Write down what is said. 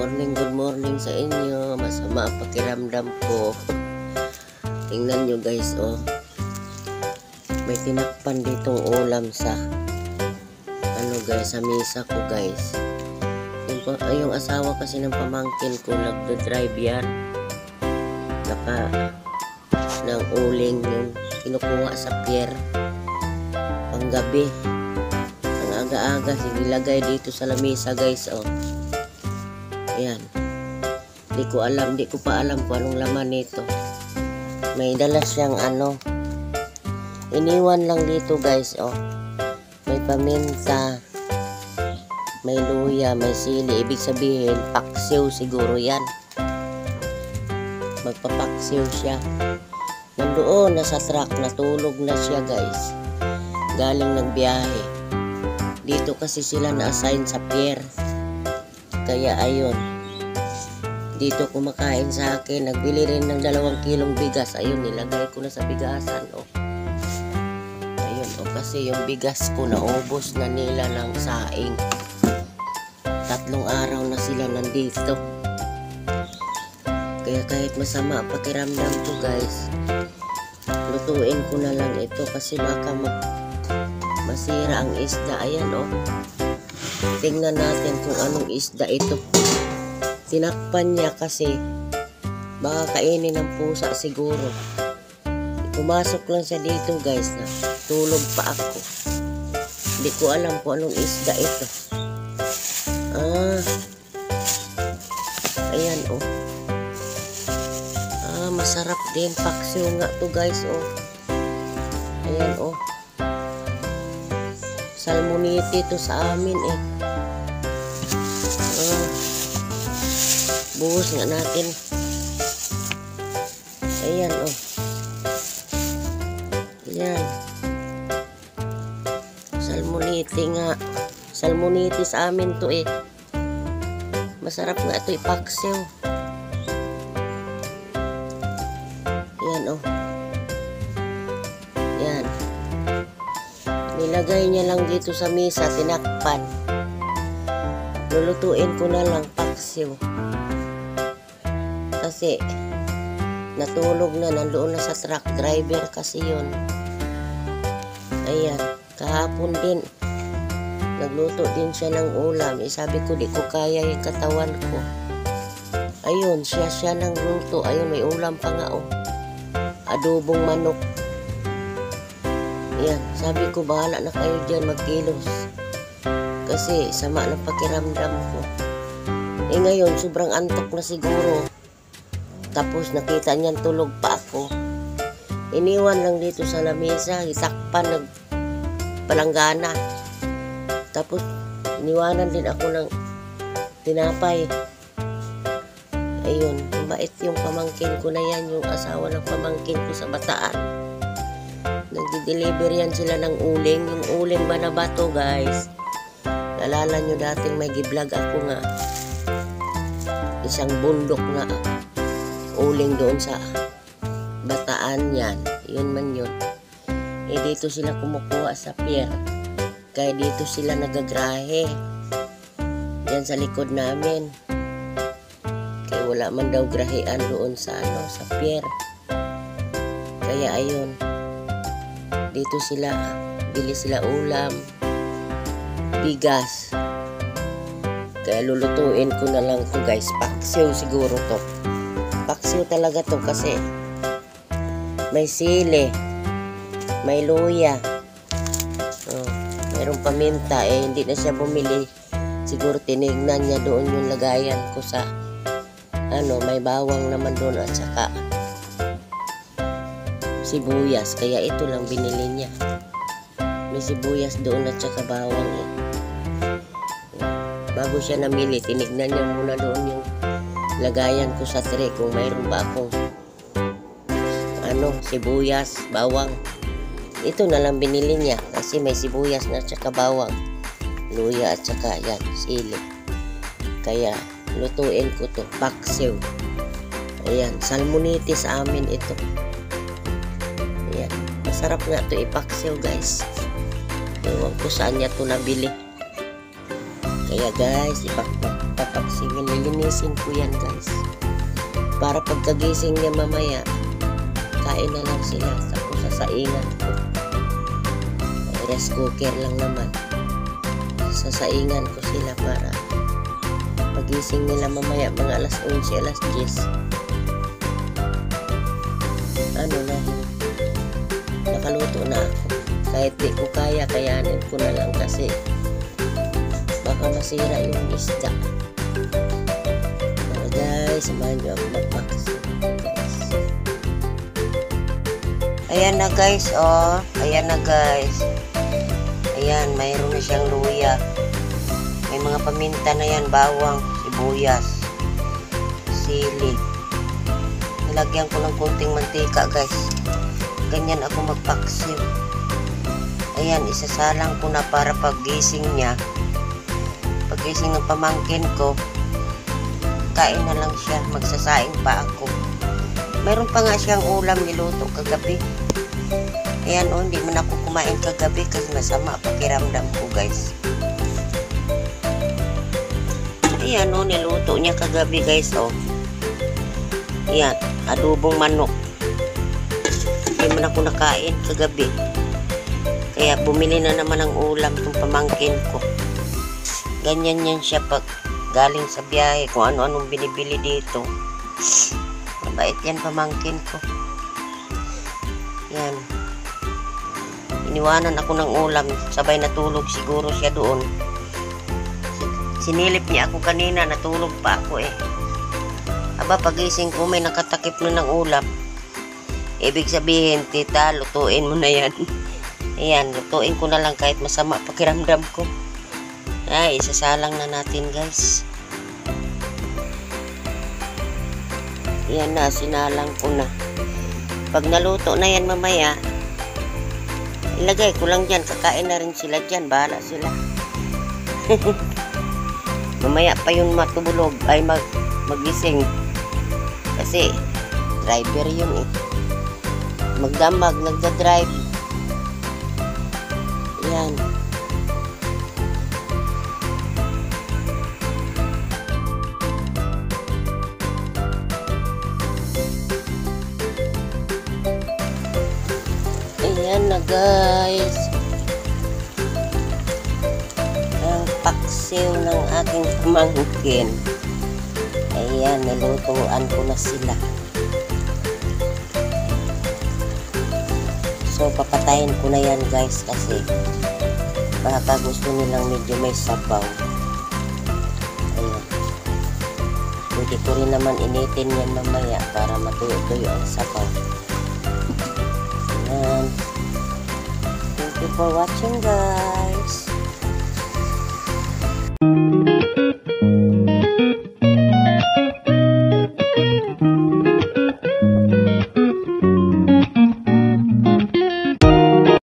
Good morning sa inyo. Masama ang pakiramdam ko. Tingnan nyo guys, oh. May tinakpan ditong ulam sa guys, sa misa ko guys. Yung asawa kasi ng pamangkin ko, nagdo-drive yan. Ng uling yung kinukuha sa pier. Panggabi. Ang aga-aga, sinilagay dito sa lamesa guys, oh. Ayan. Di ko pa alam kung anong laman nito. May dala siyang iniwan lang dito guys, oh. May paminta, may luya, may sili. Ibig sabihin, paksiw siguro yan. Magpapaksiw siya. Nandoon, nasa truck, natulog na siya guys. Galing ng biyahe. Dito kasi sila na-assign sa pier. Kaya ayun, dito kumakain sa akin. Nagbili rin ng 2 kilong bigas. Ayun, nilagay ko na sa bigasan, oh. Ayun, oh, kasi yung bigas ko naubos na nila ng saing. 3 araw na sila nandito. Kaya kahit masama pakiramdam ko guys, lutuin ko na lang ito kasi baka masira ang isda. Ayan, oh. Tingnan natin kung anong isda ito. Tinakpan niya kasi baka kainin ng pusa siguro. Pumasok lang siya dito guys, na tulog pa ako. Hindi ko alam kung anong isda ito. Ayan, oh. Masarap din. Paksiw nga to guys, oh. Ayan, oh. Salmonite to sa amin, eh. Buhos nga natin. Ayan, oh. Ayan. Salmonite nga. Salmonite sa amin to, eh. Masarap nga ito ipaksiw. Ayan, oh. Ayan. Nilagay niya lang dito sa mesa, tinakpan. Lulutuin ko na lang paksiw. Kasi natulog na, nandoon na sa truck driver kasi yun. Ayan, kahapon din nagluto din siya ng ulam. Sabi ko di ko kaya yung katawan ko. Ayun, siya nang luto. Ayun, may ulam pa nga, oh. Adobong manok. Ayan, sabi ko bahala na kayo dyan magkilos. Kasi sama ng pakiramdam ko. Ngayon, sobrang antok na siguro. Tapos nakita niyan tulog pa ako. Iniwan lang dito sa lamesa, itakpan, nagpalanggana. Tapos iniwanan din ako ng tinapay. Ayun, mabait yung pamangkin ko na yan, yung asawa ng pamangkin ko sa Bataan. Nagdi-deliver yan sila ng uling. Yung uling ba na bato guys? Nalala nyo dating may giblog ako nga. Isang bundok na uling doon sa Bataan yan. Yun man yun. Dito sila kumukuha sa pier. Kaya dito sila nagagrahe. Yan sa likod namin. Kaya wala man daw grahean doon sa sa pier. Kaya ayun. Dito sila, bili sila ulam, bigas. Kaya lulutuin ko na lang to guys. Paksiw siguro to. Paksiw talaga to kasi may sili, may luya, mayroong paminta. Hindi na siya bumili. Siguro tinignan niya doon yung lagayan ko sa may bawang naman doon at saka sibuyas. Kaya ito lang binili niya. May sibuyas doon at saka bawang, eh. Bago siya namili, tinignan niya muna doon yung lagayan ko sa tray kung mayroon ba akong sibuyas, bawang. Ito na lang binili niya kasi may sibuyas na at saka bawang, luya at saka yan, sili. Kaya lutuin ko to, paksiw. Ayan, salmonite sa amin ito. Ayan, masarap nga to ipaksiw guys. Ewan ko saan niya to nabili. Kaya guys, ipapaksimin, lilinisin ko yan guys. Para pagkagising niya mamaya, kain na lang sila. Tapos sasaingan ko. Rice cooker lang naman. Sasaingan ko sila para pagising nila mamaya mga alas 11, alas 10. Ano na, nakaluto na ako. Kahit di ko kaya, kayanin ko na lang kasi baka masira yung isda. Pero guys, samahan nyo ako magpaksin. Ayan na guys, oh. Ayan na guys. Ayan, mayroon na siyang luya. May mga paminta na yan, bawang, sibuyas, sili. Nilagyan ko ng konting mantika guys. Ganyan ako magpaksiw. Ayan, isasalang ko na para paggising niya. Paggising ng pamangkin ko, kain na lang siya, magsasaing pa ako. Mayroon pa nga siyang ulam niluto kagabi. Ayan o, hindi man ako kumain kagabi kasi masama pakiramdam ko guys. Ayan o, niluto niya kagabi guys o. Ayan, adobong manok. Hindi man ako nakain kagabi. Kaya bumili na naman ng ulam itong pamangkin ko. Ganyan yan siya pag galing sa biyahe, kung ano-anong binibili dito. Mabait yan pamangkin ko. Yan. Iniwanan ako ng ulam, sabay natulog siguro siya doon. Sinilip niya ako kanina, natulog pa ako eh. Aba, pagising ko may nakatakip na ng ulam. Ibig sabihin, tita, lutuin mo na yan. Ayan, lutuin ko na lang kahit masama pakiramdam ko. Ay, isasalang na natin guys. Yan na, sinalang ko na. Pag naluto na yan mamaya, ilagay ko lang dyan. Kakain na rin sila dyan. Bahala sila. Mamaya pa yun matulog. Ay magising. Kasi driver yun eh. Magdamag, nagda-drive. Yan. Ayan na guys, ang paksiw ng aking pamangkin. Ayan, nalutuan ko na sila. So papatayin ko na yan guys kasi baka gusto nilang medyo may sabaw. Ayan, pwede ko rin naman initin yan mamaya para matuyo-tuyo ang sabaw. Thank you for watching guys.